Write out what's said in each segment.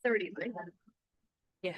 30. Yeah.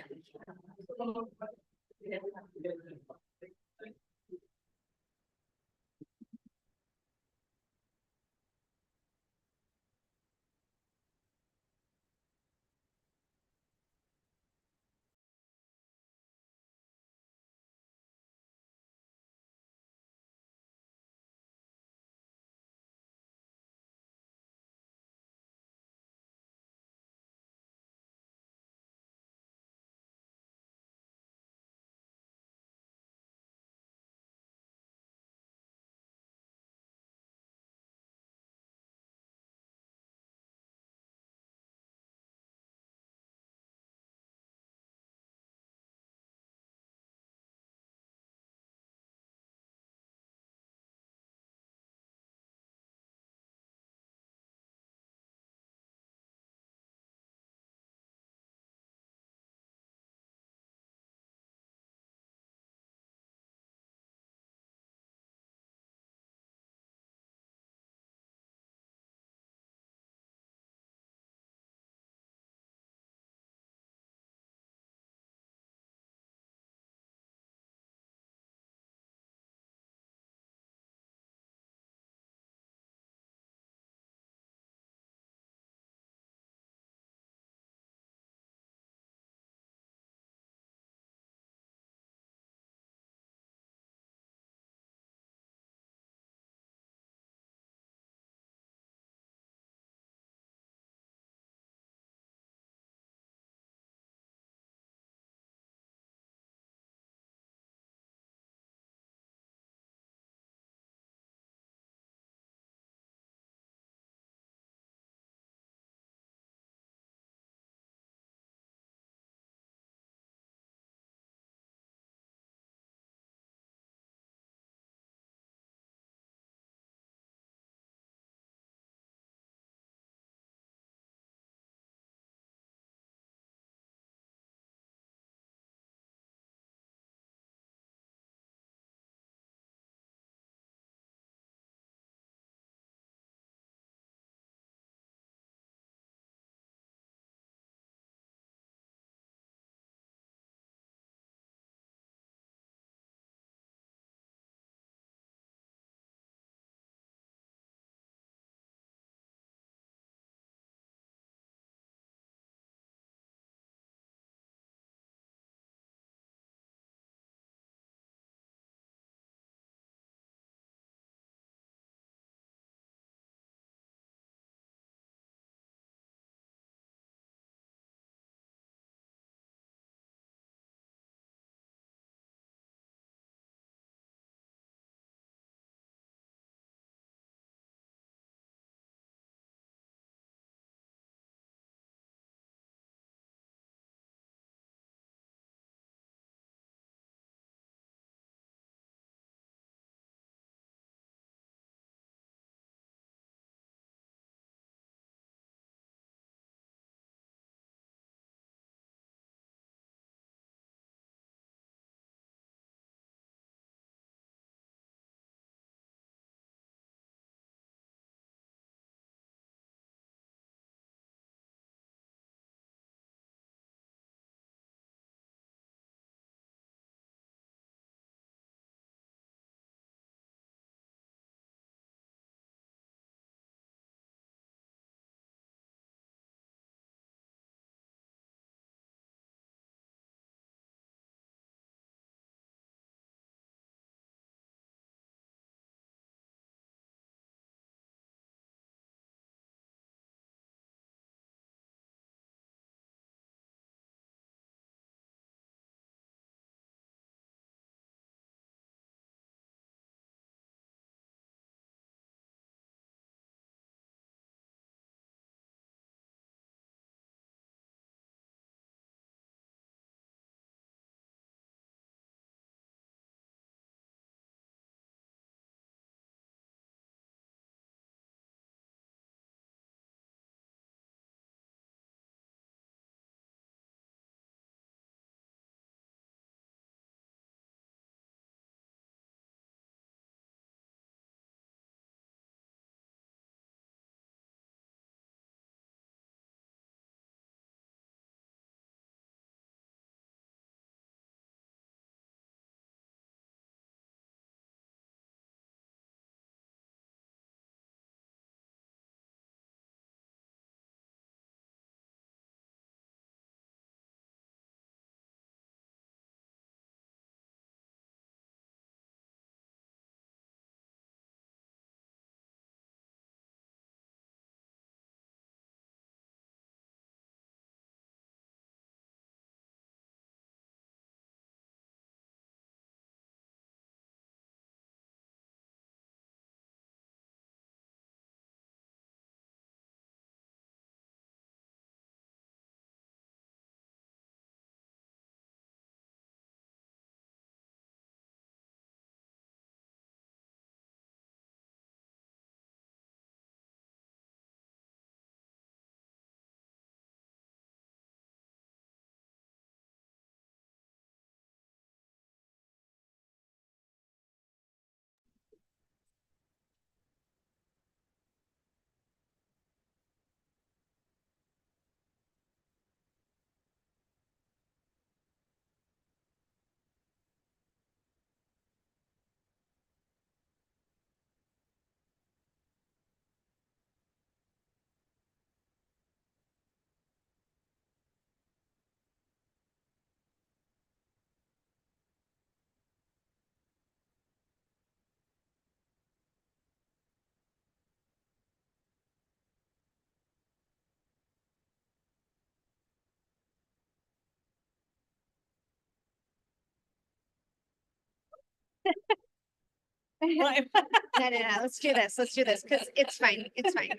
No, no, no, let's do this. Let's do this because it's fine. It's fine.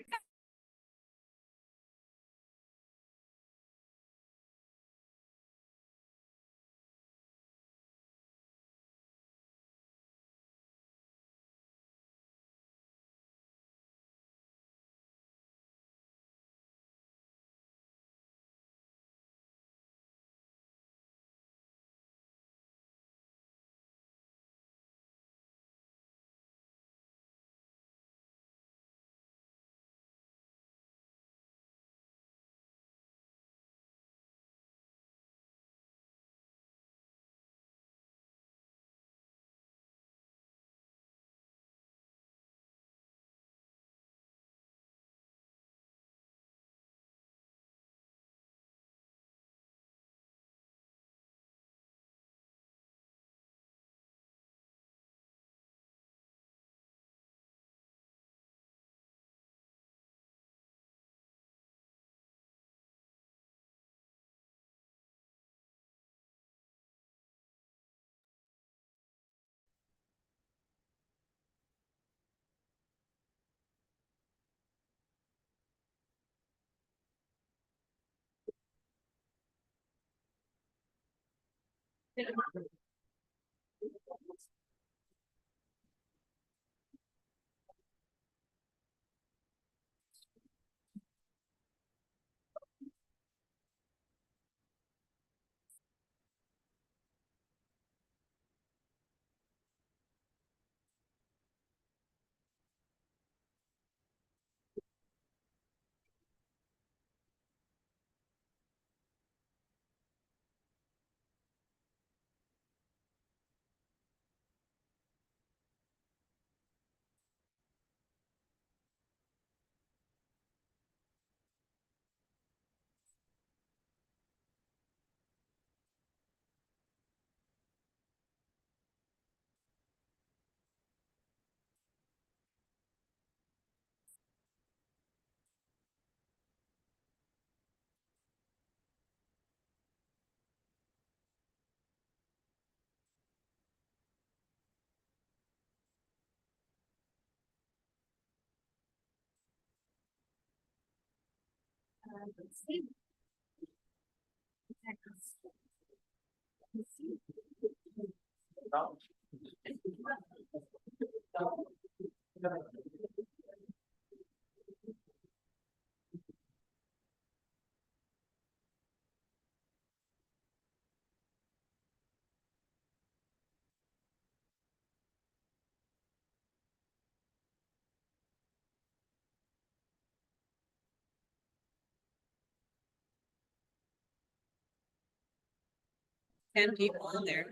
Ten people in there.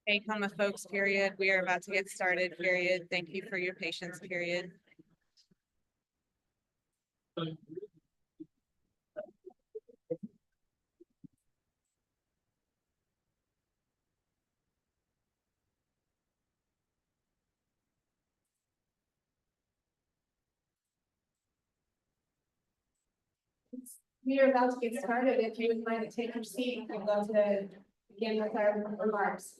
Hey, comma folks, period. We are about to get started, period. Thank you for your patience, period. We are about to get started. If you would like to take your seat, we'd love to begin with our remarks.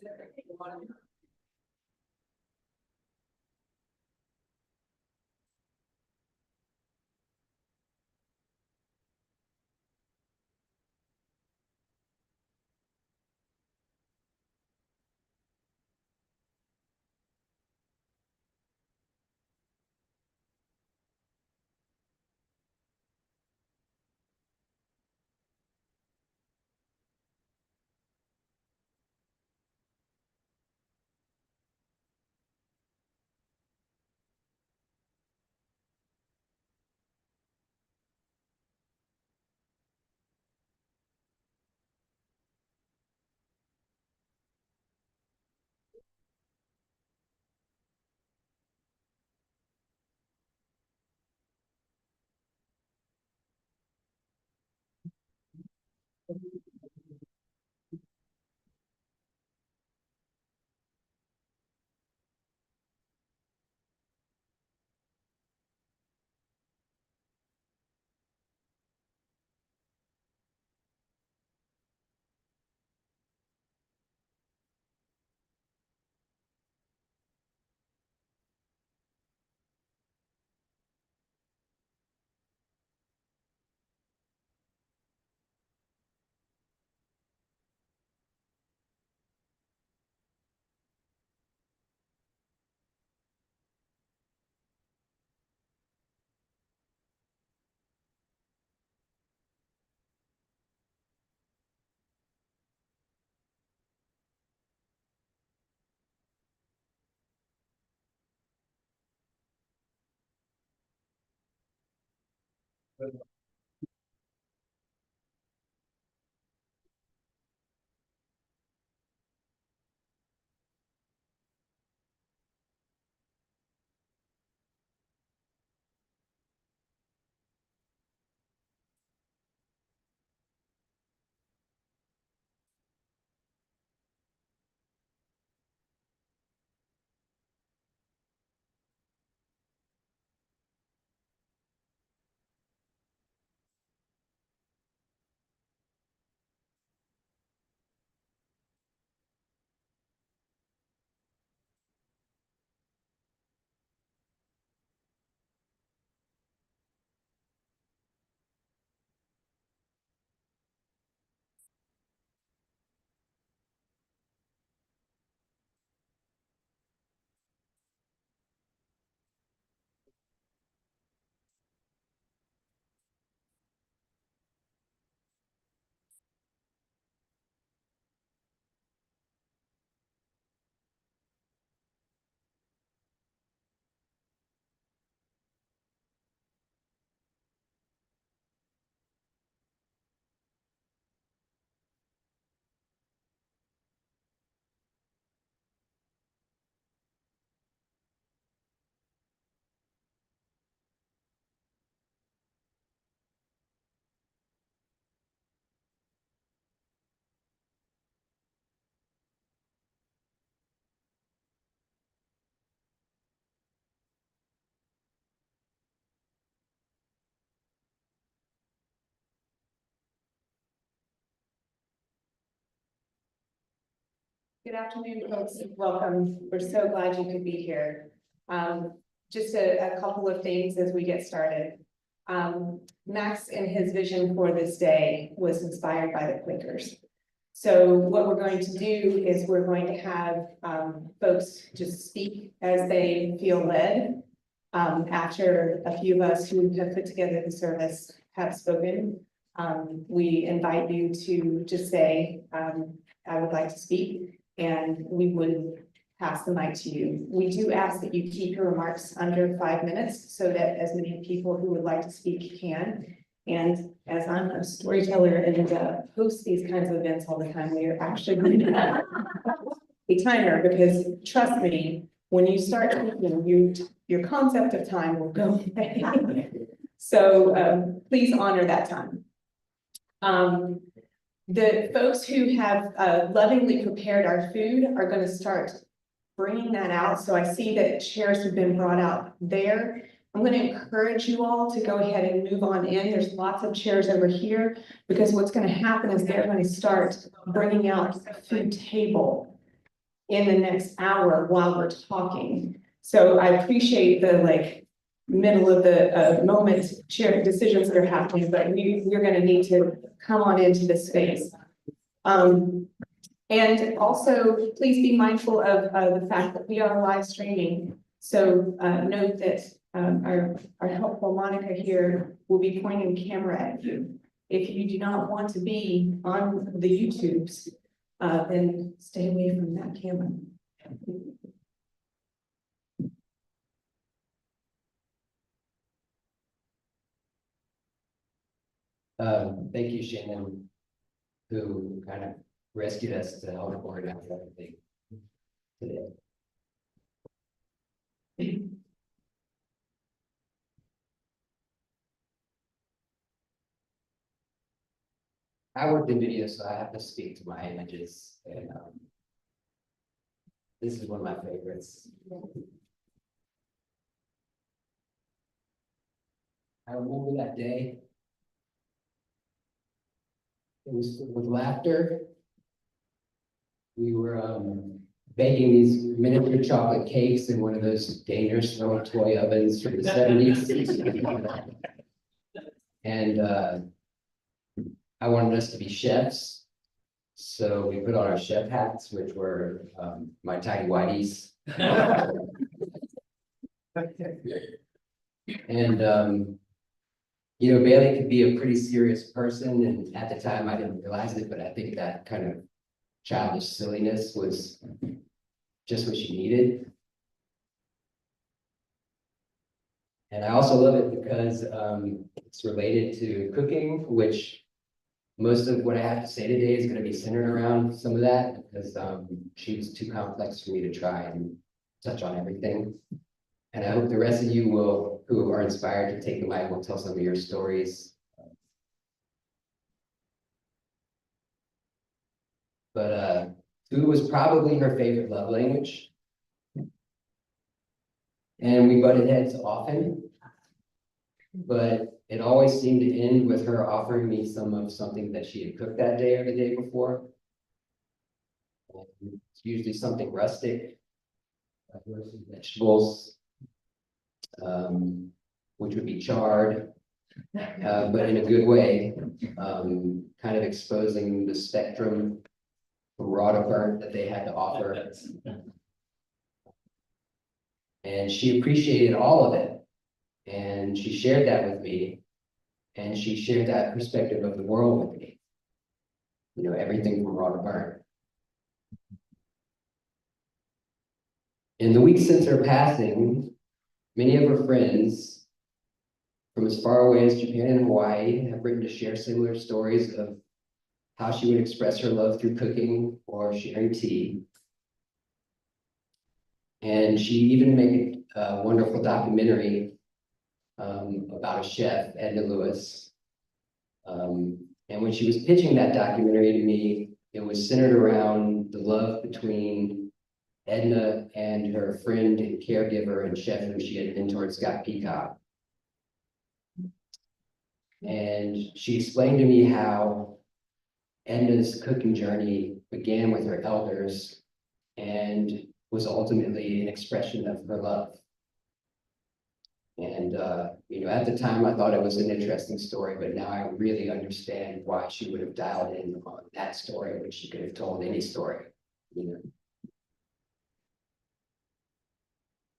Good afternoon, folks. Welcome. We're so glad you could be here. Just a couple of things as we get started. Max and his vision for this day was inspired by the Quakers. So what we're going to do is we're going to have folks just speak as they feel led. After a few of us who have put together the service have spoken, we invite you to just say, I would like to speak. And we would pass the mic to you. We do ask that you keep your remarks under 5 minutes so that as many people who would like to speak can. And as I'm a storyteller and host these kinds of events all the time, we are actually going to have a timer because trust me, when you start speaking, your concept of time will go away. So please honor that time. The folks who have lovingly prepared our food are going to start bringing that out. So I see that chairs have been brought out there. I'm going to encourage you all to go ahead and move on in. There's lots of chairs over here because what's going to happen is they're going to start bringing out a food table in the next hour while we're talking. So I appreciate the middle of the moment chair decisions that are happening, but you're going to need to come on into this space. And also, please be mindful of the fact that we are live streaming. So note that our helpful Monica here will be pointing the camera at you. If you do not want to be on the YouTubes, then stay away from that camera. Thank you, Shannon, who kind of rescued us to help organize everything today. I worked in video, so I have to speak to my images, and this is one of my favorites. I remember that day. It was with laughter. We were baking these miniature chocolate cakes in one of those dangerous little toy ovens from the 70s. And I wanted us to be chefs. So we put on our chef hats, which were my tidy whities. And you know, Bailey could be a pretty serious person, and at the time I didn't realize it, but I think that kind of childish silliness was just what she needed. And I also love it because It's related to cooking, which most of what I have to say today is going to be centered around some of that because she was too complex for me to try and touch on everything. And I hope the rest of you will, who are inspired to take the mic, will tell some of your stories. But food was probably her favorite love language. And we butted heads often. But it always seemed to end with her offering me some of something that she had cooked that day or the day before. And it's usually something rustic, like roasted vegetables, which would be charred, but in a good way, kind of exposing the spectrum from raw to burnt that they had to offer. And she appreciated all of it. And she shared that with me. And she shared that perspective of the world with me. You know, everything from raw to burnt. In the weeks since her passing, many of her friends from as far away as Japan and Hawaii have written to share similar stories of how she would express her love through cooking or sharing tea. And she even made a wonderful documentary about a chef, Edna Lewis. And when she was pitching that documentary to me, it was centered around the love between Edna and her friend and caregiver and chef who she had mentored, Scott Peacock. And she explained to me how Edna's cooking journey began with her elders and was ultimately an expression of her love. And, you know, at the time I thought it was an interesting story, but now I really understand why she would have dialed in on that story when she could have told any story, you know.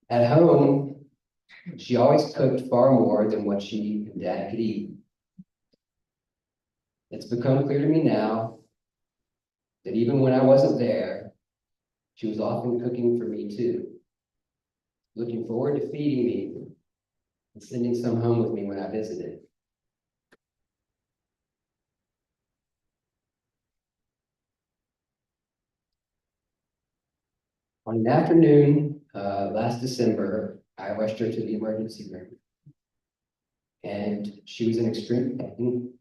At home, she always cooked far more than what she and Dad could eat. It's become clear to me now that even when I wasn't there, she was often cooking for me too, looking forward to feeding me and sending some home with me when I visited. On an afternoon last December, I rushed her to the emergency room. And she was in extreme pain,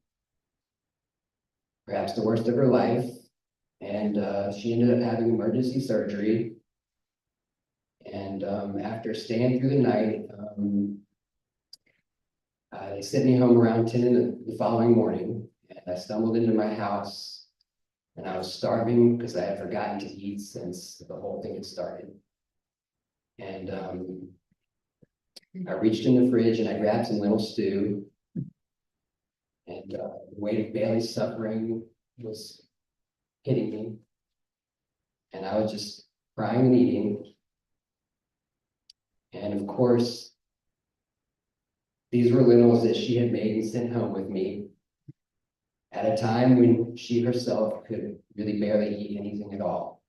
perhaps the worst of her life. And she ended up having emergency surgery. And after staying through the night, they sent me home around 10 in the following morning. And I stumbled into my house and I was starving because I had forgotten to eat since the whole thing had started. And I reached in the fridge and I grabbed some lentil stew. And the weight of Bailey's suffering was hitting me. And I was just crying and eating. And of course, these were lentils that she had made and sent home with me at a time when she herself could really barely eat anything at all.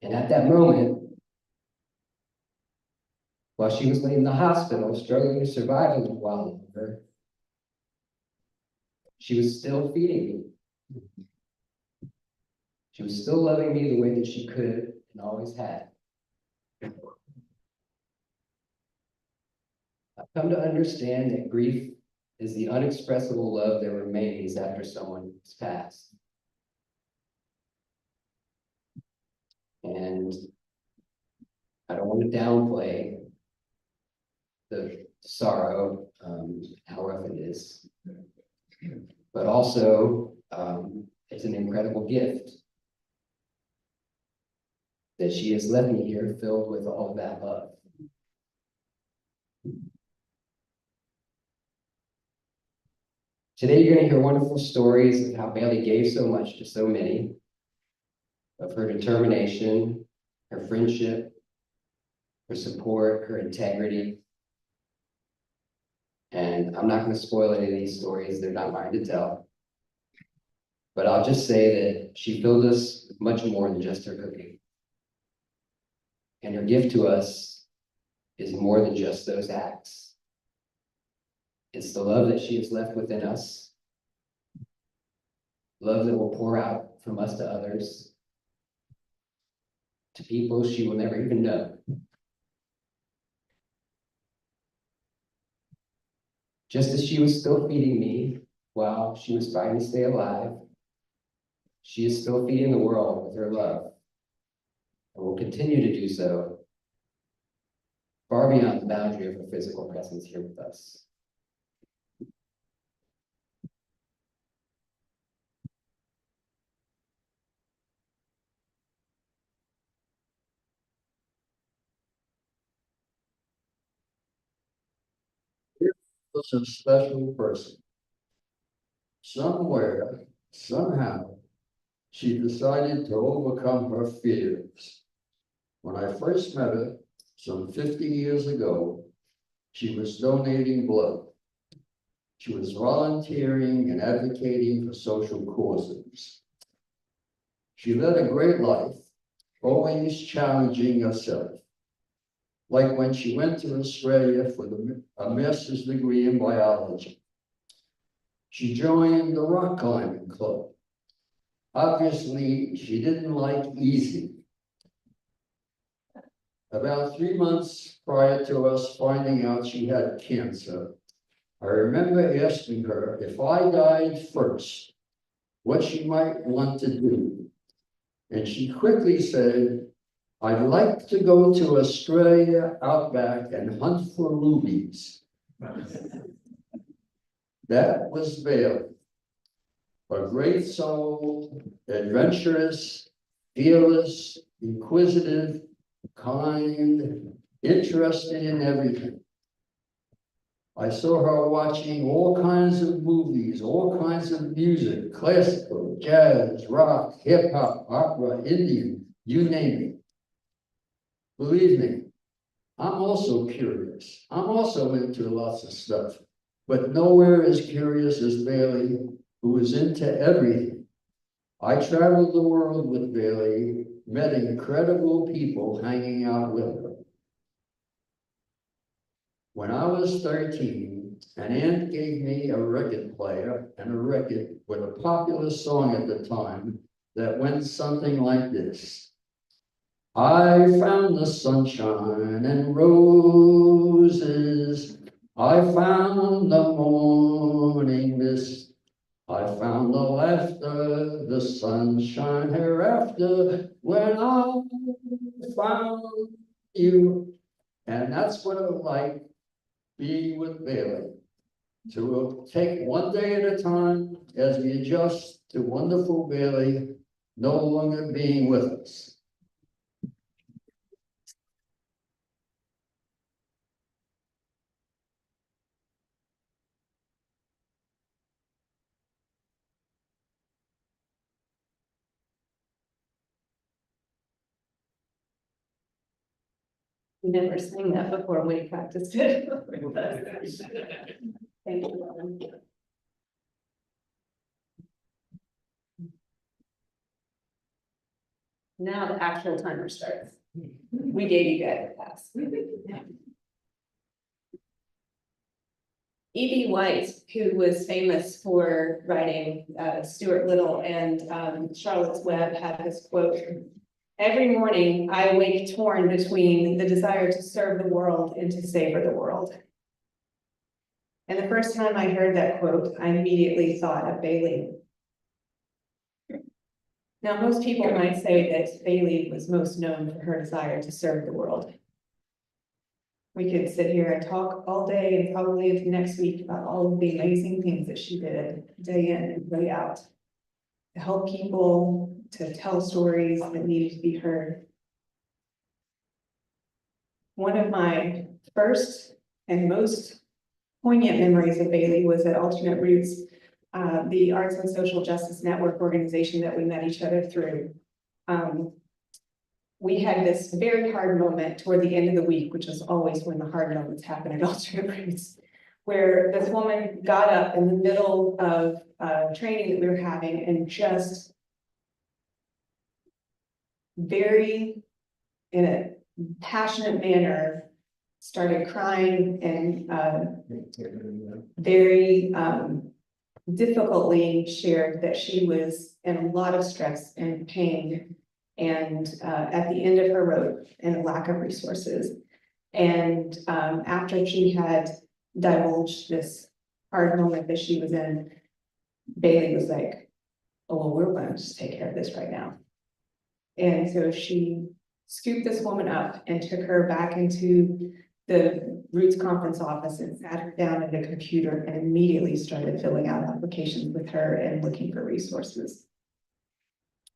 And at that moment, while she was laying in the hospital, struggling to survive a little while longer, she was still feeding me. She was still loving me the way that she could and always had. I've come to understand that grief is the unexpressible love that remains after someone has passed. And I don't want to downplay the sorrow, how rough it is, but also it's an incredible gift that she has left me here filled with all of that love. Today, you're going to hear wonderful stories of how Bailey gave so much to so many, of her determination, her friendship, her support, her integrity. And I'm not going to spoil any of these stories, they're not mine to tell. But I'll just say that she filled us with much more than just her cooking. And her gift to us is more than just those acts. It's the love that she has left within us, love that will pour out from us to others, to people she will never even know. Just as she was still feeding me while she was trying to stay alive, she is still feeding the world with her love, and will continue to do so far beyond the boundary of her physical presence here with us. Was a special person. Somewhere, somehow, she decided to overcome her fears. When I first met her, some 50 years ago, she was donating blood. She was volunteering and advocating for social causes. She led a great life, always challenging herself. Like when she went to Australia for a master's degree in biology. She joined the rock climbing club. Obviously, she didn't like easy. About 3 months prior to us finding out she had cancer, I remember asking her if I died first, what she might want to do. And she quickly said, I'd like to go to Australia outback and hunt for rubies. That was Bailey, a great soul, adventurous, fearless, inquisitive, kind, interested in everything. I saw her watching all kinds of movies, all kinds of music, classical, jazz, rock, hip hop, opera, Indian, you name it. Believe me, I'm also curious. I'm also into lots of stuff, but nowhere as curious as Bailey, who is into everything. I traveled the world with Bailey, met incredible people hanging out with her. When I was 13, an aunt gave me a record player and a record with a popular song at the time that went something like this. I found the sunshine and roses. I found the morning mist. I found the laughter, the sunshine hereafter when I found you. And that's what it was like being with Bailey. To take one day at a time as we adjust to wonderful Bailey no longer being with us. We never sang that before we practiced it. Thank you, Robin. Now the actual timer starts. We gave you guys a pass. E.B. White, who was famous for writing Stuart Little and Charlotte's Web, had this quote, "Every morning I awake torn between the desire to serve the world and to savor the world." And the first time I heard that quote, I immediately thought of Bailey. Now, most people might say that Bailey was most known for her desire to serve the world. We could sit here and talk all day and probably into next week about all of the amazing things that she did day in and day out to help people, to tell stories that needed to be heard. One of my first and most poignant memories of Bailey was at Alternate Roots, the Arts and Social Justice Network organization that we met each other through. We had this very hard moment toward the end of the week, which is always when the hard moments happen at Alternate Roots, where this woman got up in the middle of training that we were having and just very, in a passionate manner, started crying and, very, difficultly shared that she was in a lot of stress and pain and, at the end of her rope and a lack of resources. And, after she had divulged this hard moment that she was in, Bailey was like, oh, well, we're going to just take care of this right now. And so she scooped this woman up and took her back into the Roots conference office and sat her down at a computer and immediately started filling out applications with her and looking for resources.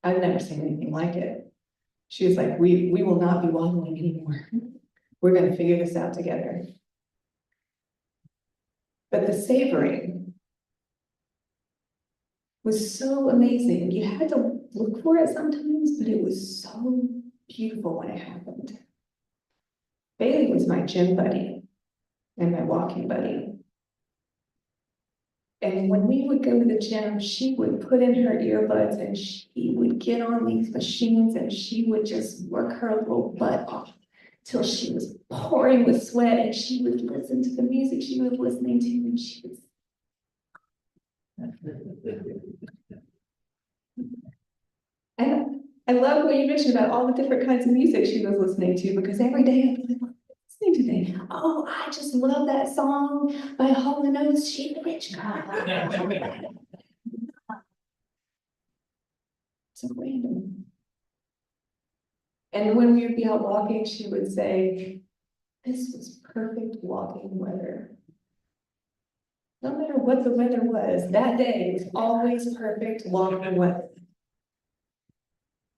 I've never seen anything like it. She was like, we will not be waddling anymore. We're going to figure this out together. But the savoring was so amazing. You had to look for it sometimes, but it was so beautiful when it happened. Bailey was my gym buddy and my walking buddy. And when we would go to the gym, she would put in her earbuds and she would get on these machines and she would just work her little butt off till she was pouring with sweat and she would listen to the music she was listening to and she was. And I love what you mentioned about all the different kinds of music she was listening to, because every day I'd be like, what are you listening to today? Oh, I just love that song by Hall & Oates, She's a Rich Girl. So random. And when we would be out walking, she would say, this was perfect walking weather. No matter what the weather was, that day was always perfect walking weather.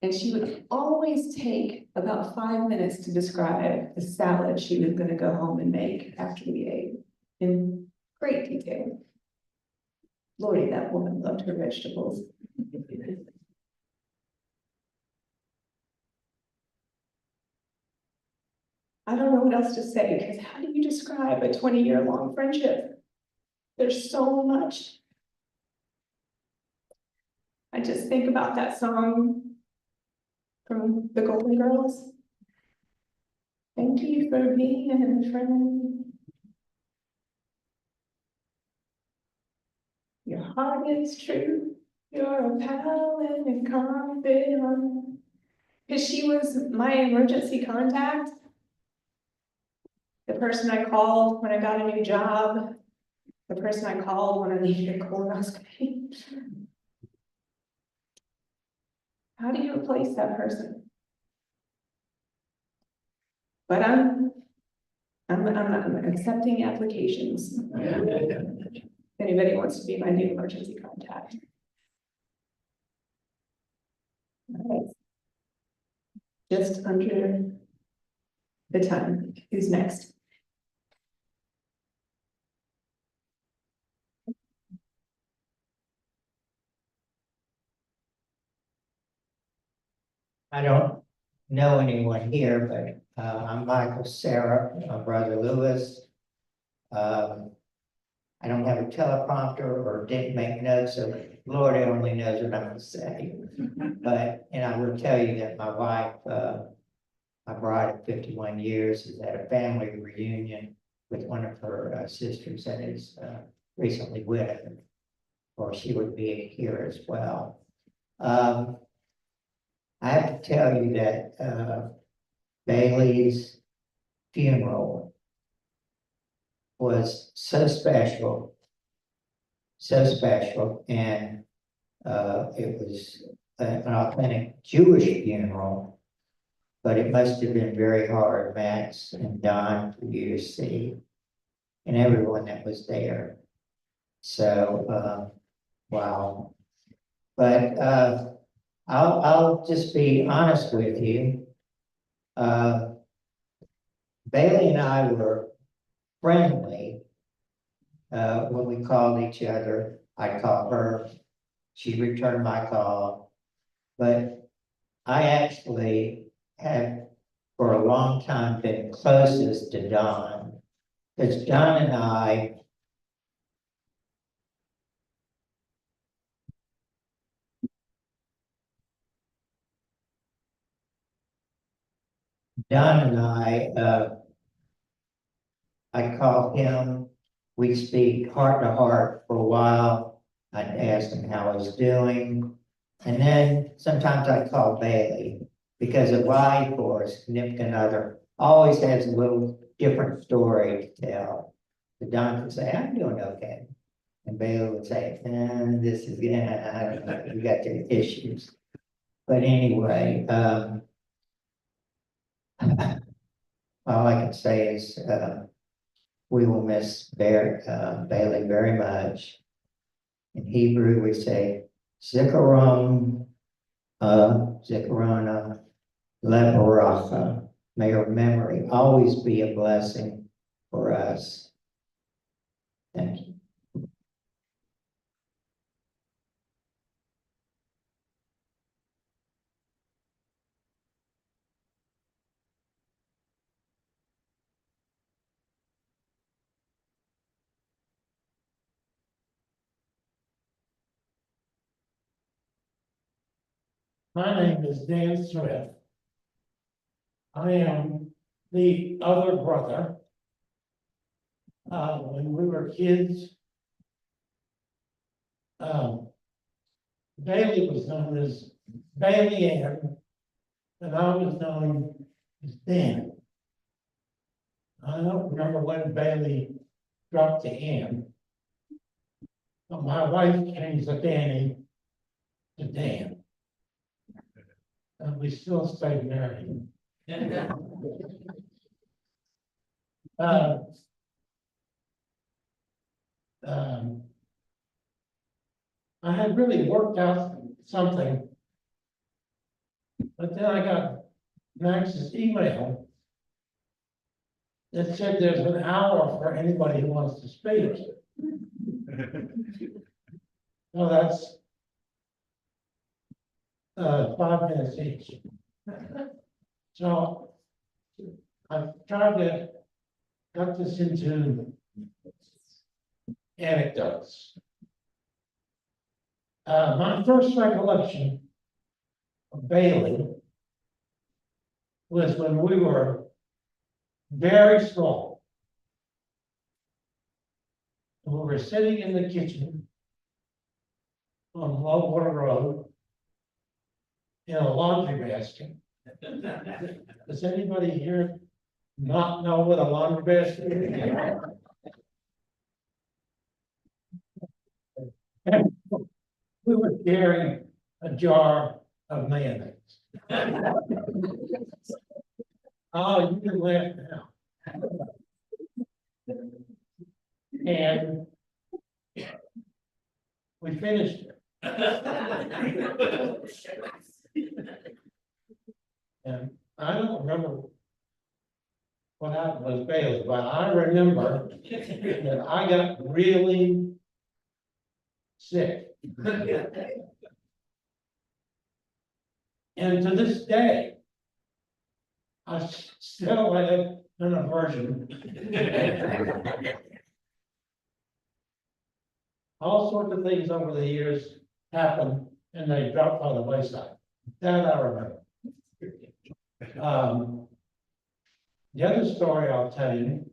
And she would always take about 5 minutes to describe the salad she was going to go home and make after we ate in great detail. Lordy, that woman loved her vegetables. I don't know what else to say, because how do you describe a 20-year-long friendship? There's so much. I just think about that song from the Golden Girls. Thank you for being a friend. Your heart is true. You're a pal and a confidant. Because she was my emergency contact. The person I called when I got a new job. The person I called when I needed a colonoscopy. How do you replace that person? But I'm accepting applications. If anybody wants to be my new emergency contact. All right. Just under the time. Who's next? I don't know anyone here, but I'm Michael Sarah, my brother Lewis. I don't have a teleprompter or didn't make notes, so Lord only knows what I'm gonna say. But, and I will tell you that my wife, my bride of 51 years, is at a family reunion with one of her sisters that is recently widowed, or she would be here as well. I have to tell you that Bailey's funeral was so special, and it was an authentic Jewish funeral, but it must have been very hard, Max and Don, for you to see, and everyone that was there. So, wow. But I'll just be honest with you. Bailey and I were friendly when we called each other. I called her, she returned my call, but I actually have for a long time been closest to Don, because Don and I I call him, we speak heart to heart for a while. I'd ask him how he's doing. And then sometimes I call Bailey, because a wife or a significant other always has a little different story to tell. The Don would say, I'm doing okay. And Bailey would say, this is, I don't know, you got your issues. But anyway, all I can say is, we will miss Bailey very much. In Hebrew, we say, Zikaron, Zikarana, Lebaracha. May her memory always be a blessing for us. Thank you. My name is Dan Swift. I am the other brother. When we were kids, Bailey was known as Bailey Ann, and I was known as Dan. I don't remember when Bailey dropped the Ann, but my wife changed the Danny to Dan. And we still stayed married. I had really worked out something, but then I got Max's email that said there's an hour for anybody who wants to speak. Well, that's 5 minutes each. So I've tried to cut this into anecdotes. My first recollection of Bailey was when we were very small. We were sitting in the kitchen on Lovewater Road in a laundry basket. Does anybody here not know what a laundry basket is? We were carrying a jar of mayonnaise. Oh, you can laugh now. And we finished it. And I don't remember what happened with Bailey, but I remember that I got really sick. And to this day, I still have an aversion. All sorts of things over the years happen and they drop by the wayside. That I remember. The other story I'll tell you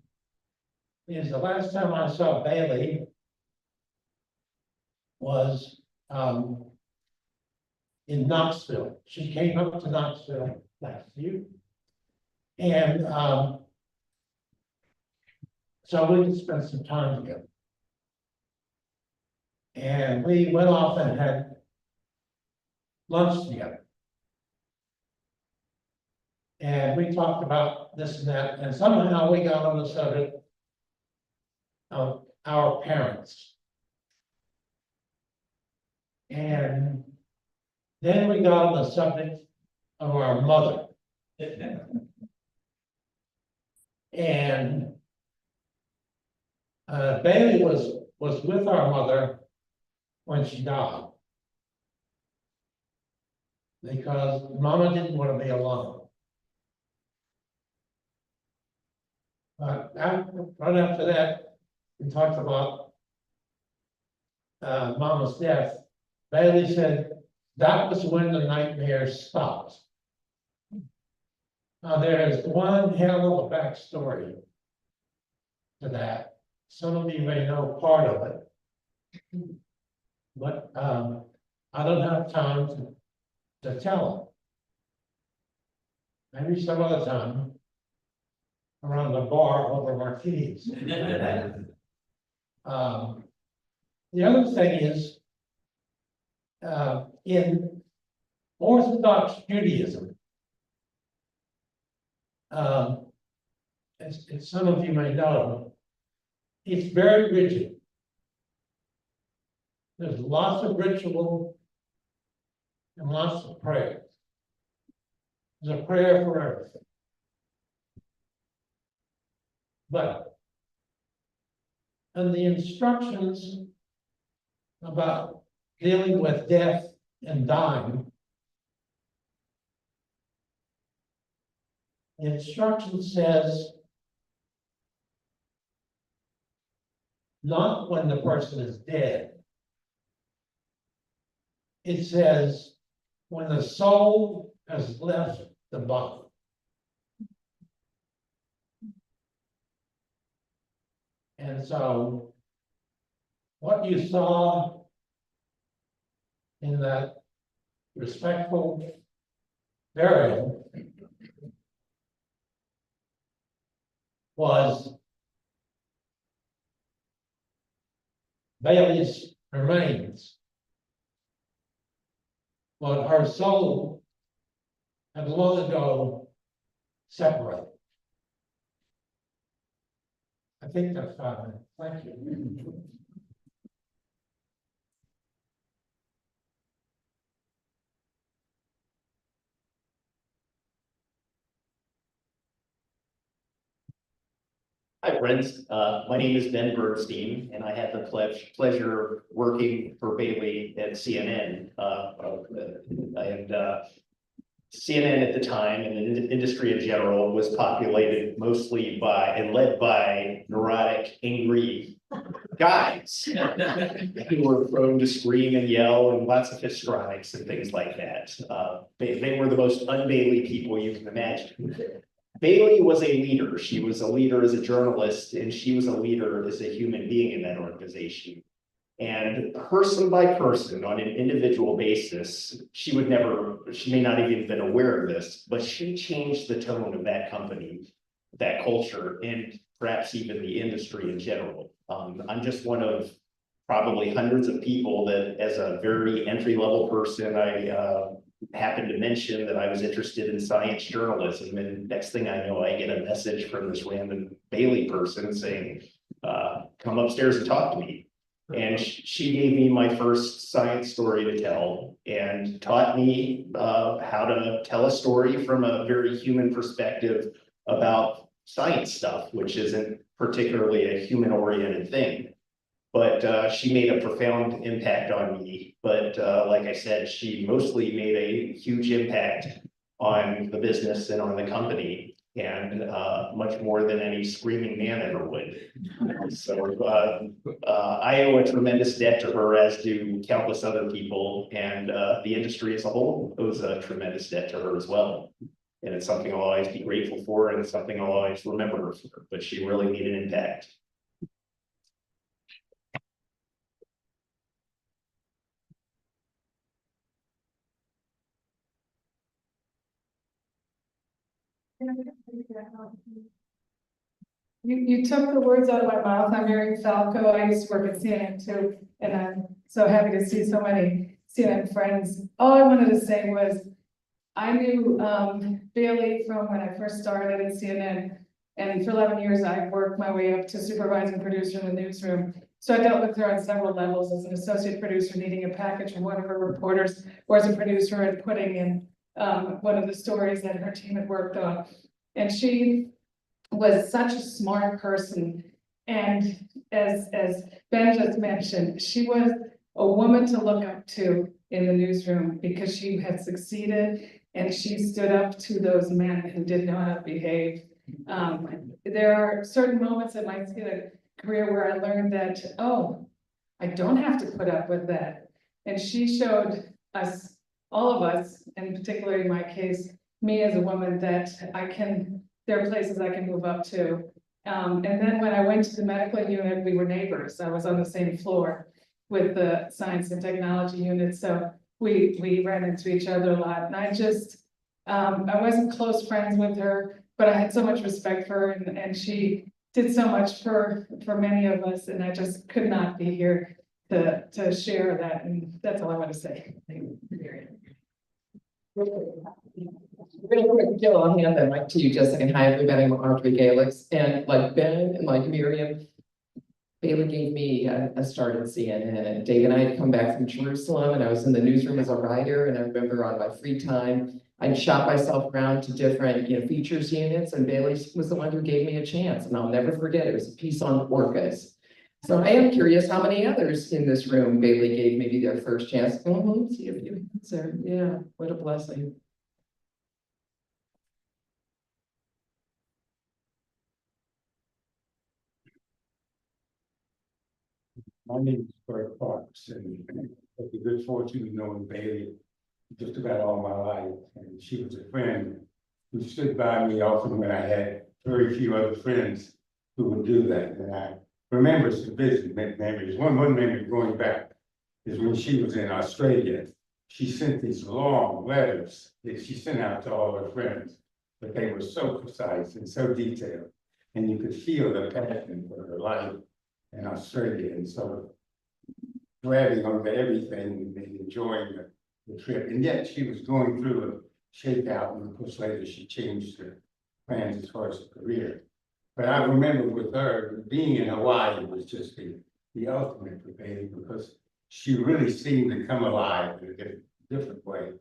is the last time I saw Bailey was in Knoxville. She came up to Knoxville last year. And so we could spend some time together. And we went off and had lunch together. And we talked about this and that, and somehow we got on the subject of our parents. And then we got on the subject of our mother. And Bailey was with our mother when she died. Because Mama didn't want to be alone. Right after that, we talked about Mama's death. Bailey said that was when the nightmares stopped. Now there is one hell of a backstory to that. Some of you may know part of it. But, I don't have time to tell it. Maybe some other time. Around the bar over martinis. The other thing is, in Orthodox Judaism, as some of you may know, it's very rigid. There's lots of ritual and lots of prayer. There's a prayer for everything. But and the instructions about dealing with death and dying, the instruction says not when the person is dead. It says when the soul has left the body. And so what you saw in that respectful burial was Bailey's remains. But her soul had long ago separated. I think that's fine. Thank you. Hi, friends. My name is Ben Bernstein, and I had the pleasure of working for Bailey at CNN. CNN at the time, and the industry in general, was populated mostly by and led by neurotic, angry guys who were prone to scream and yell and lots of histrionics and things like that. They were the most un-Bailey people you can imagine. Bailey was a leader. She was a leader as a journalist, and she was a leader as a human being in that organization. And person by person, on an individual basis, she may not have even been aware of this, but she changed the tone of that company, that culture, and perhaps even the industry in general. I'm just one of probably hundreds of people that, as a very entry-level person, I happened to mention that I was interested in science journalism, and next thing I know, I get a message from this random Bailey person saying, come upstairs and talk to me. And she gave me my first science story to tell and taught me how to tell a story from a very human perspective about science stuff, which isn't particularly a human-oriented thing. But she made a profound impact on me. But like I said, she mostly made a huge impact on the business and on the company, and much more than any screaming man ever would. So I owe a tremendous debt to her, as do countless other people, and the industry as a whole owes a tremendous debt to her as well. And it's something I'll always be grateful for, and it's something I'll always remember her for, but she really made an impact. You took the words out of my mouth. I'm Mary Falco. I used to work at CNN too, and I'm so happy to see so many CNN friends. All I wanted to say was, I knew Bailey from when I first started at CNN, and for 11 years I worked my way up to supervising producer in the newsroom. So I dealt with her on several levels, as an associate producer needing a package from one of her reporters, or as a producer and putting in one of the stories that her team had worked on. And she was such a smart person. And as Ben just mentioned, she was a woman to look up to in the newsroom, because she had succeeded and she stood up to those men who didn't know how to behave. There are certain moments in my career where I learned that, oh, I don't have to put up with that. And she showed us, all of us, and particularly in my case, me as a woman, that there are places I can move up to. And then when I went to the medical unit, we were neighbors. I was on the same floor with the science and technology unit, so we ran into each other a lot. And I wasn't close friends with her, but I had so much respect for her, and she did so much for many of us, and I just could not be here to share that, and that's all I want to say. Real quick, Jill, I'll hand the mic to you just a second. Hi, everybody, I'm Audrey Galix, and like Ben and like Miriam, Bailey gave me a start at CNN. Dave and I had come back from Jerusalem, and I was in the newsroom as a writer, and I remember on my free time, I'd shop myself around to different, features units, and Bailey was the one who gave me a chance, and I'll never forget, it was a piece on orcas. So I am curious how many others in this room Bailey gave maybe their first chance. See a few hands there. Yeah, what a blessing. My name is Bert Parks, and I had the good fortune of knowing Bailey just about all my life. And she was a friend who stood by me often when I had very few other friends who would do that. And I remember some vivid memories. One memory going back is when she was in Australia. She sent these long letters that she sent out to all her friends, but they were so precise and so detailed. And you could feel the passion for her life in Australia, and sort of grabbing onto everything and enjoying the trip. And yet she was going through a shakeout, and of course later she changed her plans as far as her career. But I remember with her, being in Hawaii was just the ultimate for Bailey, because she really seemed to come alive in a different way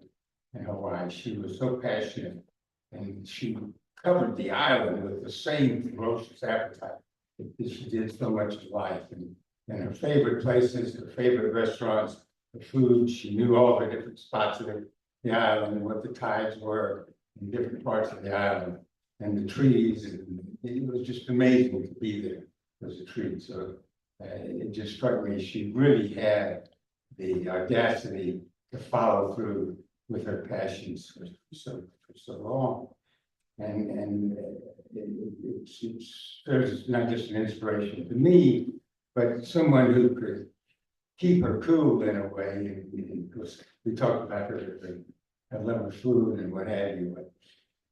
in Hawaii. She was so passionate, and she covered the island with the same ferocious appetite that she did so much of life, and her favorite places, her favorite restaurants, the food. She knew all the different spots of the island and what the tides were in different parts of the island, and the trees. And it was just amazing to be there as a treat. So it just struck me she really had the audacity to follow through with her passions for so long. And it serves not just an inspiration to me, but someone who could keep her cool in a way. And because we talked about her love of food and what have you, but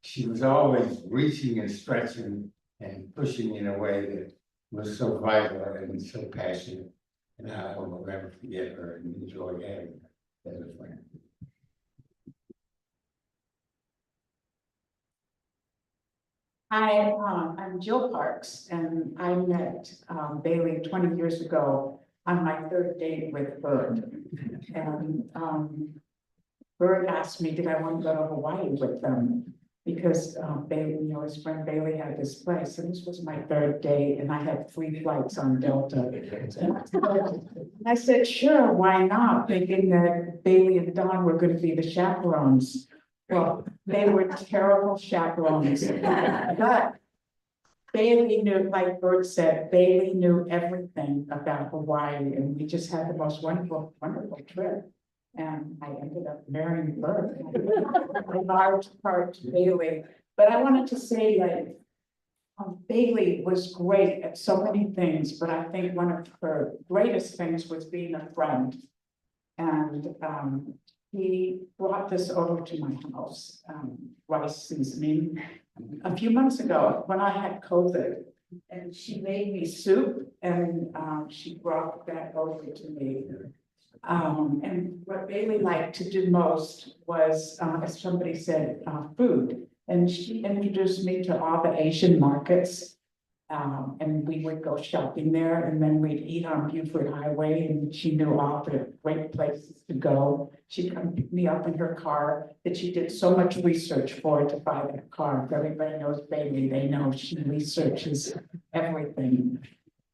she was always reaching and stretching and pushing in a way that was so vital and so passionate. And I will never forget her and enjoy having her as a friend. Hi, I'm Jill Parks, and I met Bailey 20 years ago on my third date with Bert. And Bert asked me, did I want to go to Hawaii with them? Because Bailey, his friend Bailey had this place, and this was my third date, and I had 3 flights on Delta. And I said, sure, why not? Thinking that Bailey and Don were going to be the chaperones. Well, they were terrible chaperones, but Bailey knew, like Bert said, Bailey knew everything about Hawaii, and we just had the most wonderful trip. And I ended up marrying Bert, a large part to Bailey. But I wanted to say, like, Bailey was great at so many things, but I think one of her greatest things was being a friend. And he brought this over to my house, rice seasoning, a few months ago when I had COVID. And she made me soup, and she brought that over to me. And what Bailey liked to do most was, as somebody said, food. And she introduced me to all the Asian markets. And we would go shopping there, and then we'd eat on Buford Highway, and she knew all the great places to go. She'd come pick me up in her car that she did so much research for to buy that car. If everybody knows Bailey, they know she researches everything.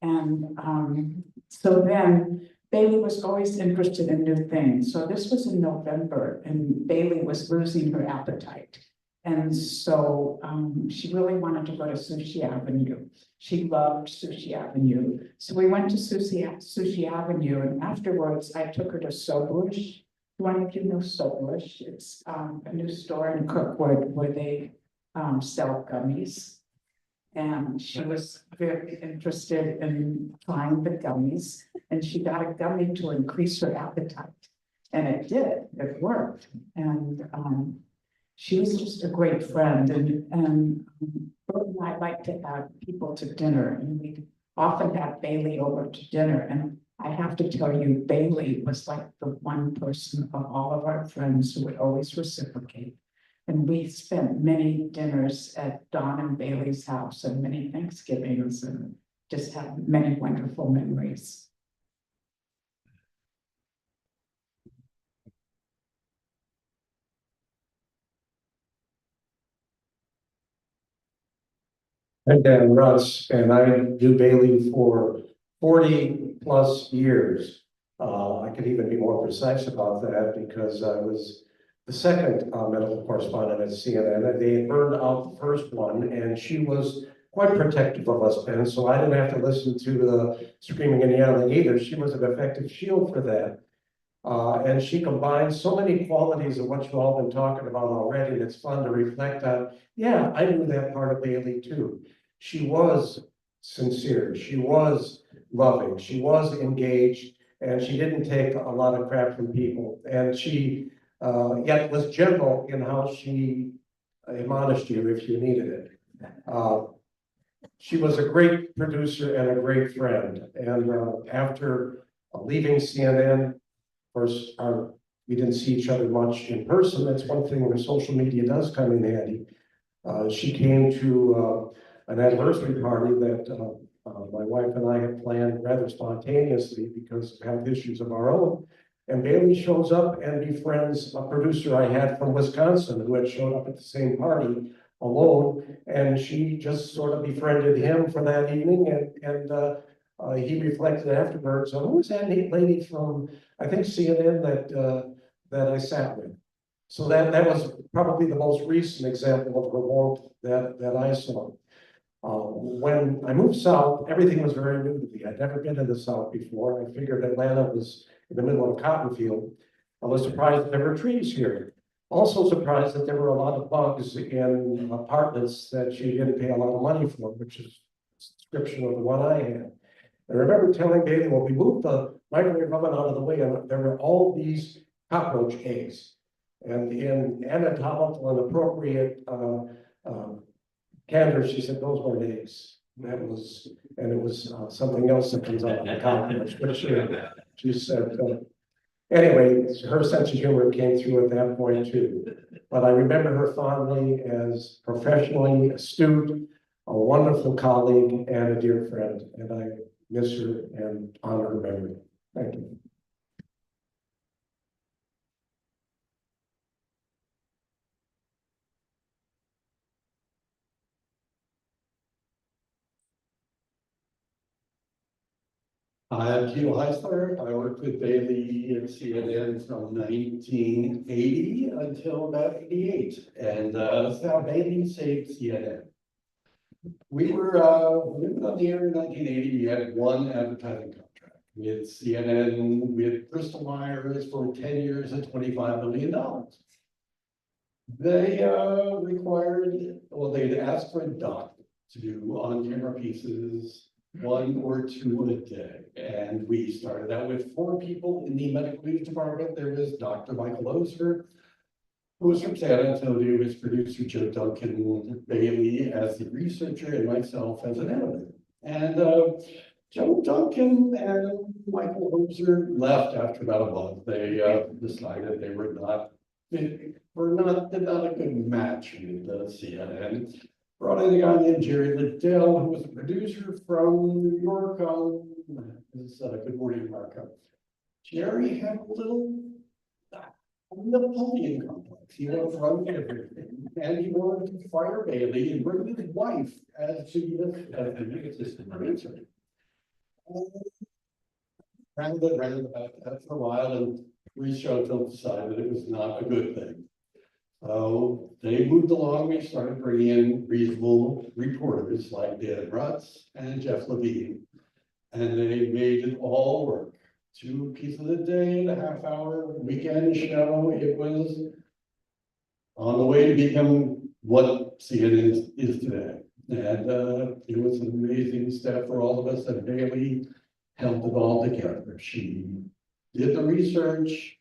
And so then Bailey was always interested in new things. So this was in November, and Bailey was losing her appetite. And so she really wanted to go to Sushi Avenue. She loved Sushi Avenue. So we went to Sushi Avenue, and afterwards I took her to Soberish. One of you know Soberish. It's a new store in Kirkwood where they sell gummies. And she was very interested in trying the gummies, and she got a gummy to increase her appetite. And it did, it worked, and, she was just a great friend, and Bert and I like to have people to dinner, and we often have Bailey over to dinner, and I have to tell you, Bailey was like the one person of all of our friends who would always reciprocate. And we spent many dinners at Don and Bailey's house and many Thanksgivings and just had many wonderful memories. I'm Dan Russ, and I knew Bailey for 40+ years. I could even be more precise about that because I was the second medical correspondent at CNN. They had burned out the first one, and she was quite protective of us, Ben, so I didn't have to listen to the screaming and yelling either. She was an effective shield for that. And she combines so many qualities of what you all been talking about already, and it's fun to reflect on. Yeah, I knew that part of Bailey too. She was sincere, she was loving, she was engaged, and she didn't take a lot of crap from people. And she yet was gentle in how she admonished you if you needed it. She was a great producer and a great friend. And after leaving CNN, of course, we didn't see each other much in person. That's one thing where social media does come in handy. She came to an anniversary party that my wife and I had planned rather spontaneously because of health issues of our own. And Bailey shows up and befriends a producer I had from Wisconsin who had showed up at the same party alone. And she just sort of befriended him for that evening. And he reflected afterwards, who was that neat lady from, I think, CNN that I sat with. So that was probably the most recent example of her warmth that I saw. When I moved south, everything was very new to me. I'd never been to the South before. I figured Atlanta was in the middle of a cotton field. I was surprised that there were trees here. Also surprised that there were a lot of bugs in apartments that you didn't pay a lot of money for, which is a description of the one I had. I remember telling Bailey, well, we moved the microwave oven out of the way, and there were all these cockroach eggs. And in anatomical and appropriate candor, she said, those weren't eggs. That was, and it was something else that comes out of the cockroach. But she said, anyway, her sense of humor came through at that point too. But I remember her fondly as professionally astute, a wonderful colleague, and a dear friend. And I miss her and honor her memory. Thank you. I'm Hugh Heisler. I worked with Bailey at CNN from 1980 until about 88. And that's how Bailey saved CNN. We were on the air in 1980. We had one advertising contract with CNN, with Bristol Myers for 10 years at $25 million. They required, well, they'd asked for a doctor to do on-camera pieces, 1 or 2 a day. And we started out with 4 people in the medical news department. There was Dr. Michael Ozer, who was from San Antonio, his producer Joe Duncan, Bailey as the researcher, and myself as an editor. And Joe Duncan and Michael Ozer left after about a month. They decided they were not a good match with CNN. Brought in a guy named Jerry Liddell, who was a producer from New York on Good Morning America. Jerry had a little Napoleon complex. He wanted to run everything, and he wanted to fire Bailey and bring his wife as the assistant producer. Rounded about that for a while, and Reese Schoenfeld decided it was not a good thing. So they moved along. We started bringing in reasonable reporters like Dan Rutz and Jeff Levine, and they made it all work. 2 pieces a day, and a half-hour weekend show. It was on the way to become what CNN is today. And it was an amazing step for all of us, and Bailey held it all together. She did the research.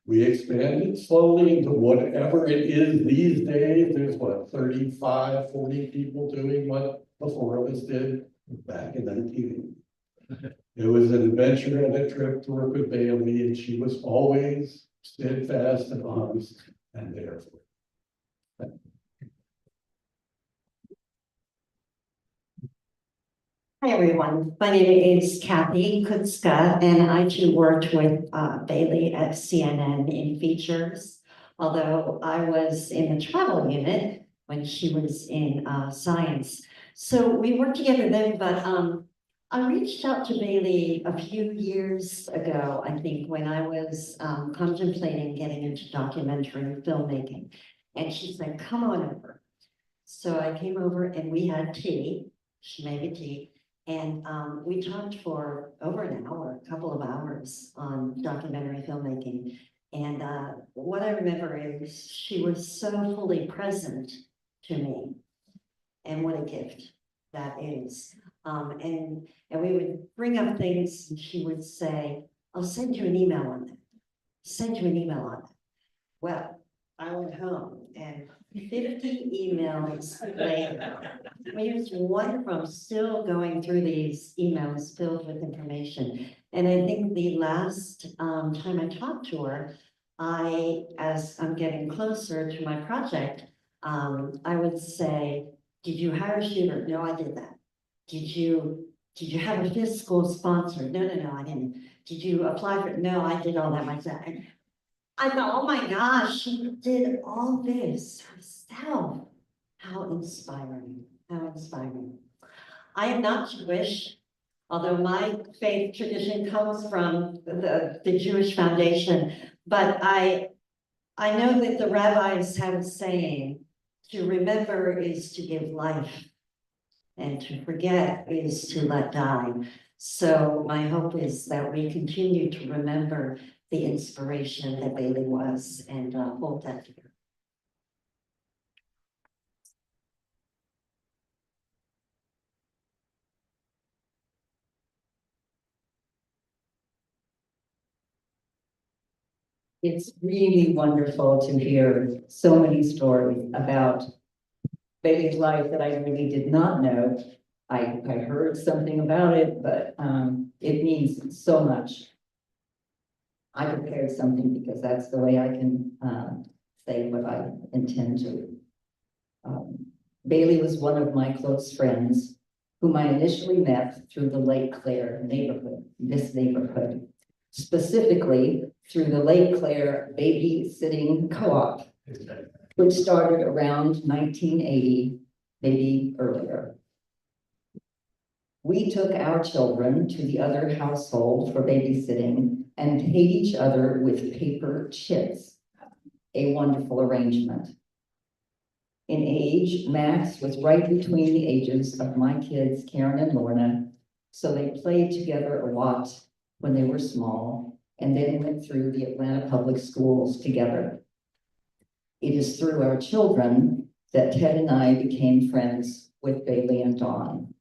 We expanded slowly into whatever it is these days. There's what, 35, 40 people doing what the four of us did back in 1980. It was an adventure and a trip to work with Bailey, and she was always steadfast and honest and there for it. Hi, everyone. My name is Kathy Kutska, and I too worked with Bailey at CNN in features. Although I was in the travel unit when she was in science. So we worked together then, but I reached out to Bailey a few years ago, I think, when I was contemplating getting into documentary filmmaking. And she said, come on over. So I came over and we had tea. She made me tea. And we talked for over an hour, a couple of hours on documentary filmmaking. And what I remember is she was so fully present to me. And what a gift that is. And we would bring up things and she would say, I'll send you an email on that. Send you an email on that. Well, I went home and 50 emails later. I mean, it's wonderful. I'm still going through these emails filled with information. And I think the last time I talked to her, as I'm getting closer to my project, I would say, did you hire a shooter? No, I did that. Did you have a fiscal sponsor? No, I didn't. Did you apply for it? No, I did all that myself. I thought, oh my gosh, she did all this herself. How inspiring, how inspiring. I am not Jewish, although my faith tradition comes from the Jewish foundation, but I know that the rabbis have a saying, to remember is to give life, and to forget is to let die. So my hope is that we continue to remember the inspiration that Bailey was and hold that together. It's really wonderful to hear so many stories about Bailey's life that I really did not know. I heard something about it, but it means so much. I prepared something because that's the way I can say what I intend to. Bailey was one of my close friends whom I initially met through the Lake Claire neighborhood, this neighborhood, specifically through the Lake Claire Babysitting Co-op, which started around 1980, maybe earlier. We took our children to the other household for babysitting and paid each other with paper chips, a wonderful arrangement. In age, Max was right between the ages of my kids, Karen and Lorna, so they played together a lot when they were small, and then went through the Atlanta Public Schools together. It is through our children that Ted and I became friends with Bailey and Dawn.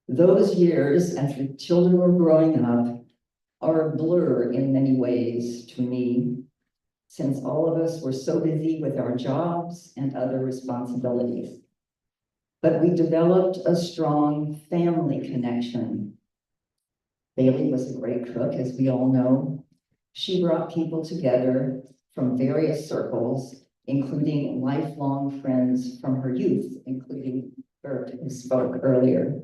Those years, as the children were growing up, are a blur in many ways to me, since all of us were so busy with our jobs and other responsibilities. But we developed a strong family connection. Bailey was a great cook, as we all know. She brought people together from various circles, including lifelong friends from her youth, including Bert, who spoke earlier.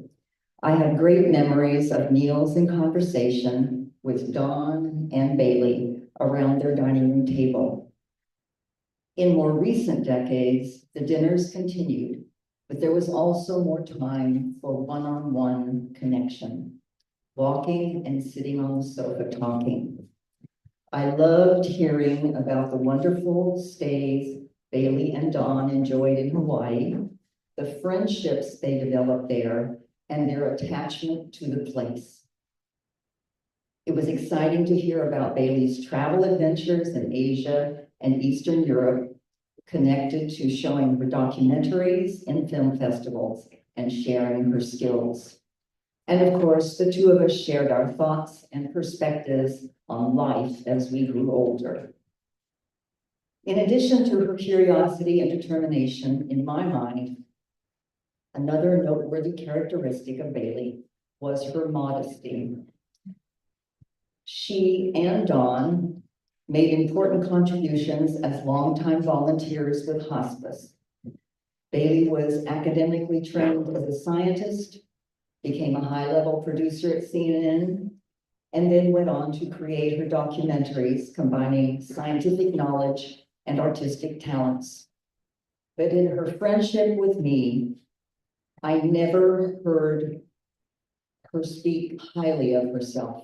I have great memories of meals and conversation with Dawn and Bailey around their dining room table. In more recent decades, the dinners continued, but there was also more time for one-on-one connection, walking and sitting on the sofa talking. I loved hearing about the wonderful stays Bailey and Dawn enjoyed in Hawaii, the friendships they developed there, and their attachment to the place. It was exciting to hear about Bailey's travel adventures in Asia and Eastern Europe, connected to showing her documentaries in film festivals and sharing her skills. And of course, the two of us shared our thoughts and perspectives on life as we grew older. In addition to her curiosity and determination, in my mind, another noteworthy characteristic of Bailey was her modesty. She and Dawn made important contributions as longtime volunteers with hospice. Bailey was academically trained as a scientist, became a high-level producer at CNN, and then went on to create her documentaries combining scientific knowledge and artistic talents. But in her friendship with me, I never heard her speak highly of herself,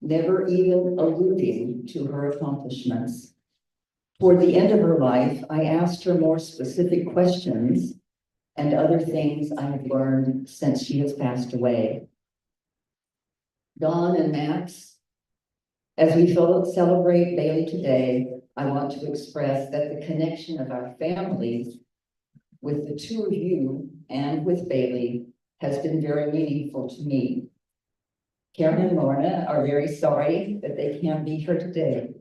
never even alluding to her accomplishments. Toward the end of her life, I asked her more specific questions and other things I have learned since she has passed away. Dawn and Max, as we celebrate Bailey today, I want to express that the connection of our families with the two of you and with Bailey has been very meaningful to me. Karen and Lorna are very sorry that they can't be here today.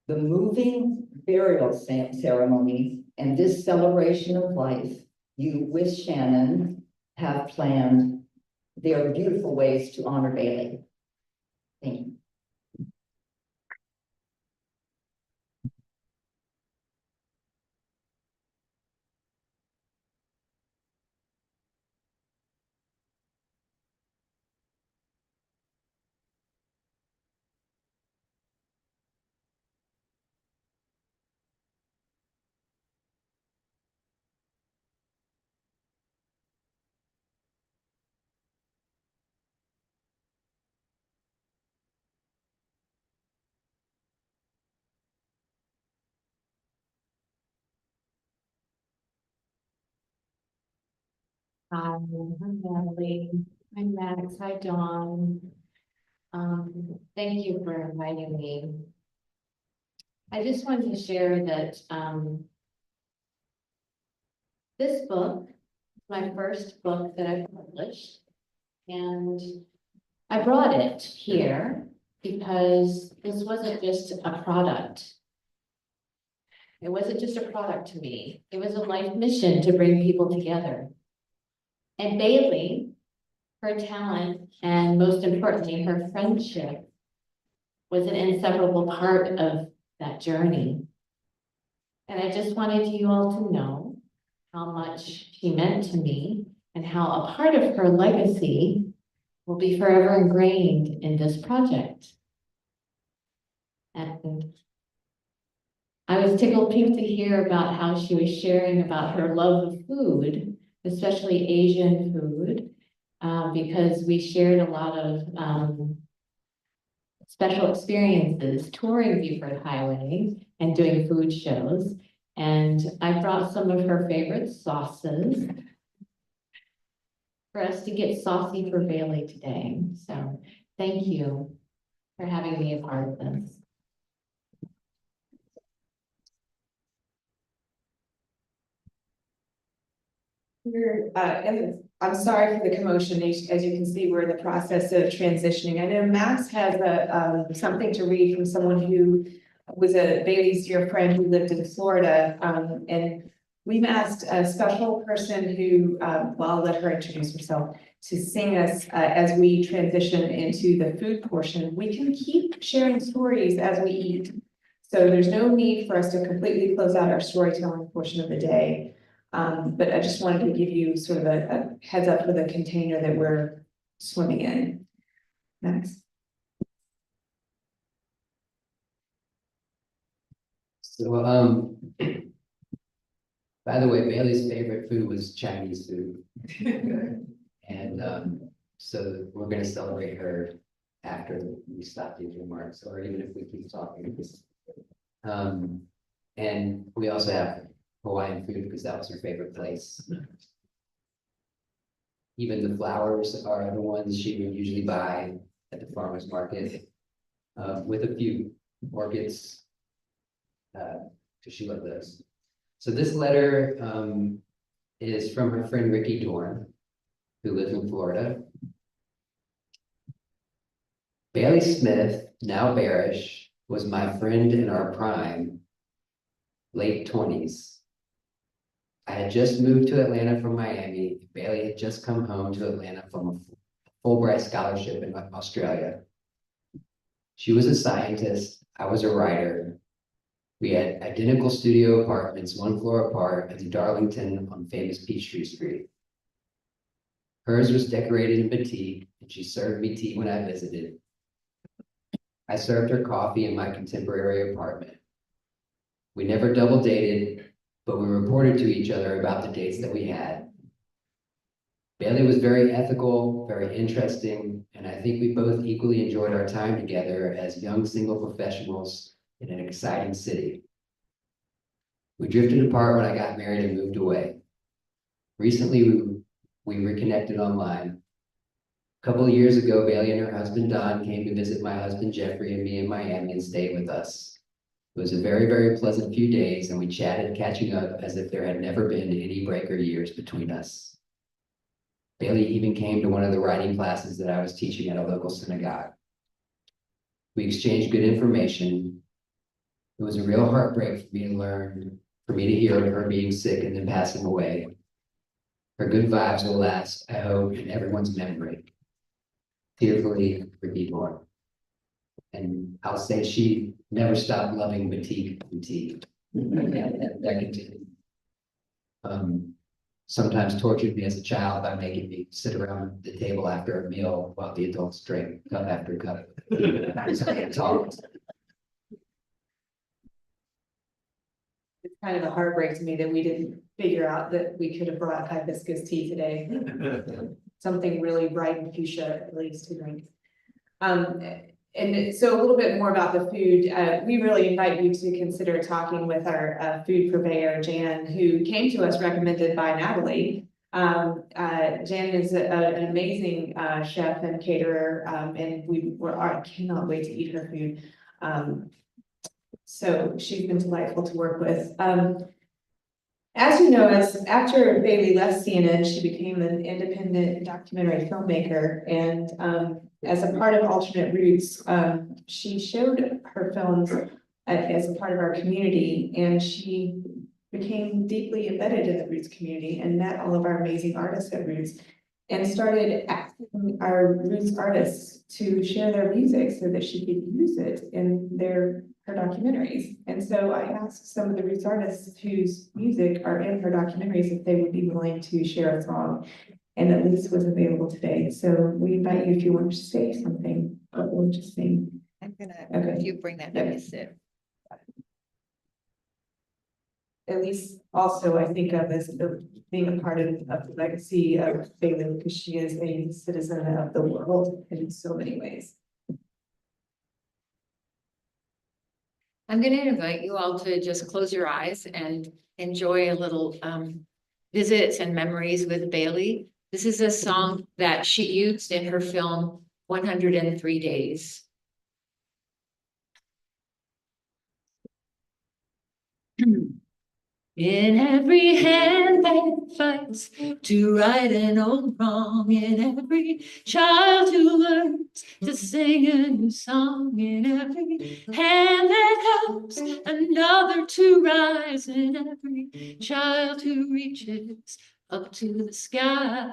The moving burial ceremony and this celebration of life you with Shannon have planned, they are beautiful ways to honor Bailey. Thank you. Hi, I'm Natalie. I'm Max. Hi, Dawn. Thank you for inviting me. I just wanted to share that this book is my first book that I've published, and I brought it here because this wasn't just a product. It wasn't just a product to me. It was a life mission to bring people together. And Bailey, her talent, and most importantly, her friendship was an inseparable part of that journey. And I just wanted you all to know how much she meant to me and how a part of her legacy will be forever ingrained in this project. And I was tickled pink to hear about how she was sharing about her love of food, especially Asian food, because we shared a lot of special experiences touring Beaufort Highway and doing food shows. And I brought some of her favorite sauces for us to get saucy for Bailey today. So thank you for having me a part of this. And I'm sorry for the commotion. As you can see, we're in the process of transitioning. I know Max has something to read from someone who was a Bailey's dear friend who lived in Florida. And we've asked a special person who, well, I'll let her introduce herself, to sing us as we transition into the food portion. We can keep sharing stories as we eat. So there's no need for us to completely close out our storytelling portion of the day. But I just wanted to give you sort of a heads up for the container that we're swimming in. Next. So, by the way, Bailey's favorite food was Chinese food. And so we're gonna celebrate her after we stop these remarks, or even if we keep talking. And we also have Hawaiian food because that was her favorite place. Even the flowers are the ones she would usually buy at the farmer's market, with a few orchids, because she loved those. So this letter is from her friend Ricky Dorn, who lives in Florida. Bailey Smith, now Barash, was my friend in our prime, late 20s. I had just moved to Atlanta from Miami. Bailey had just come home to Atlanta from a Fulbright scholarship in Australia. She was a scientist. I was a writer. We had identical studio apartments, 1 floor apart at the Darlington on famous Peachtree Street. Hers was decorated in batik, and she served me tea when I visited. I served her coffee in my contemporary apartment. We never double dated, but we reported to each other about the dates that we had. Bailey was very ethical, very interesting, and I think we both equally enjoyed our time together as young single professionals in an exciting city. We drifted apart when I got married and moved away. Recently, we reconnected online. A couple of years ago, Bailey and her husband Don came to visit my husband Jeffrey and me in Miami and stayed with us. It was a very, very pleasant few days, and we chatted, catching up as if there had never been any break or years between us. Bailey even came to one of the writing classes that I was teaching at a local synagogue. We exchanged good information. It was a real heartbreak for me to hear of her being sick and then passing away. Her good vibes will last, I hope, in everyone's memory. Tearfully, Ricky Dorn. And I'll say she never stopped loving batik and tea. That continued. Sometimes tortured me as a child by making me sit around the table after a meal while the adults drank cup after cup. So I can't talk. It's kind of a heartbreak to me that we didn't figure out that we could have brought hibiscus tea today. Something really bright and fuchsia, at least, to drink. And so a little bit more about the food. We really invite you to consider talking with our food purveyor, Jan, who came to us recommended by Natalie. Jan is an amazing chef and caterer, and I cannot wait to eat her food. So she's been delightful to work with. As you know, after Bailey left CNN, she became an independent documentary filmmaker, and as a part of Alternate Roots, she showed her films as a part of our community, and she became deeply embedded in the Roots community and met all of our amazing artists at Roots, and started asking our Roots artists to share their music so that she could use it in her documentaries. And so I asked some of the Roots artists whose music are in her documentaries if they would be willing to share a song. And at least was available today. So we invite you if you want to say something, or just sing. I'm gonna, Okay. if you bring that, let me sit. At least also I think of as being a part of the legacy of Bailey, because she is a citizen of the world in so many ways. I'm going to invite you all to just close your eyes and enjoy a little visits and memories with Bailey. This is a song that she used in her film 103 Days. In every hand that fights to right an old wrong, in every child who learns to sing a new song, in every hand that helps another to rise, in every child who reaches up to the sky,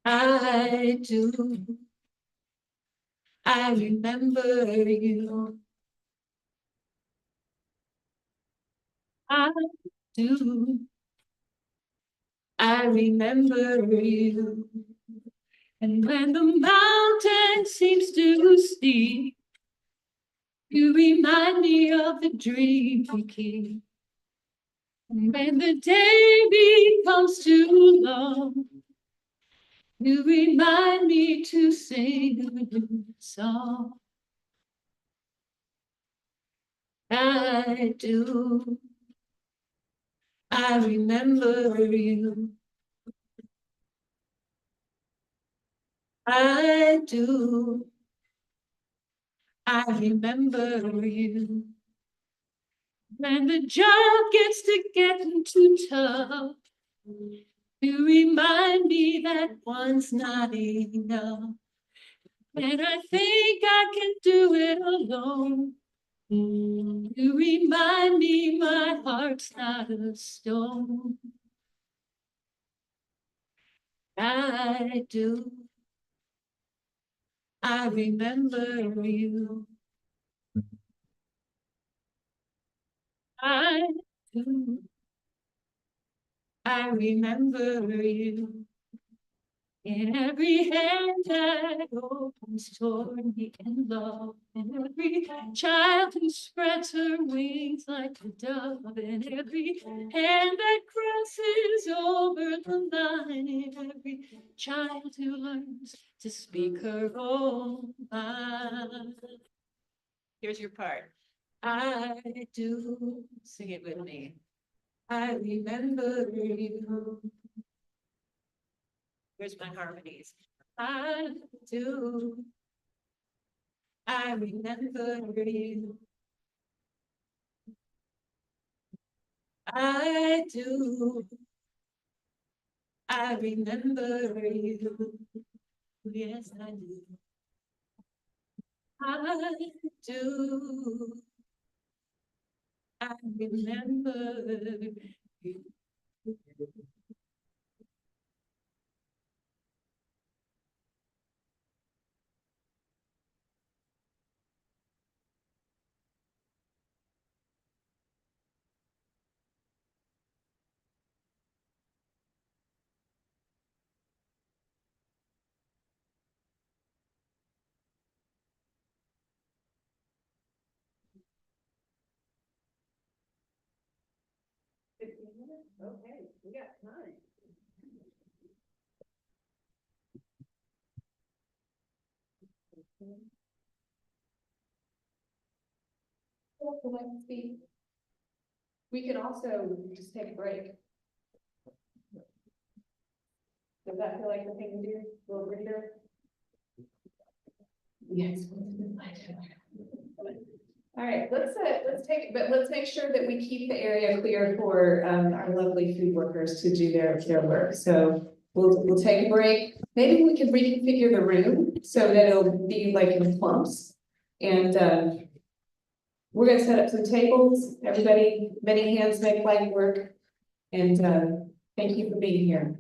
I do. I remember you. I do. I remember you. And when the mountain seems too steep, you remind me of the dream we keep. And when the day becomes too long, you remind me to sing a new song. I do. I remember you. I do. I remember you. When the job gets to getting too tough, you remind me that one's not enough. And I think I can do it alone. You remind me my heart's not of stone. I do. I remember you. I do. I remember you. In every hand that opens toward me in love, in every child who spreads her wings like a dove, in every hand that crosses over the line, in every child who learns to speak her own mind. Here's your part. I do, sing it with me. I remember you. Here's my harmonies. I do. I remember you. I do. I remember you. Yes, I do. I do. I remember you. Okay, we got time. We could also just take a break. Does that feel like the thing to do? A little breather? Yes. All right, let's take, but let's make sure that we keep the area clear for our lovely food workers to do their work. So we'll take a break. Maybe we can reconfigure the room so that it'll be like in clumps. And we're gonna set up some tables. Everybody, many hands make light work. And thank you for being here.